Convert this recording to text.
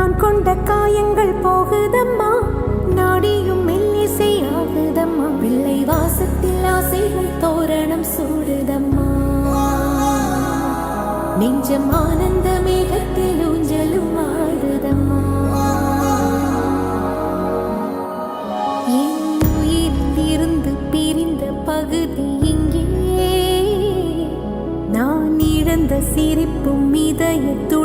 நான் கொண்ட காயங்கள் போகுதம்மா, நாடியும் மெல்லிசை ஆகுதம்மா, பிள்ளை வாசத்தில் ஆசைகள் தோரணம் சூடுதம்மா, நெஞ்சம் ஆனந்த மேகத்தில் ஊஞ்சலும் ஆடுதம்மா. என் உயிரிலிருந்து பிரிந்த பகுதி இங்கே, நான் இழந்த சிரிப்பும் இதயத்து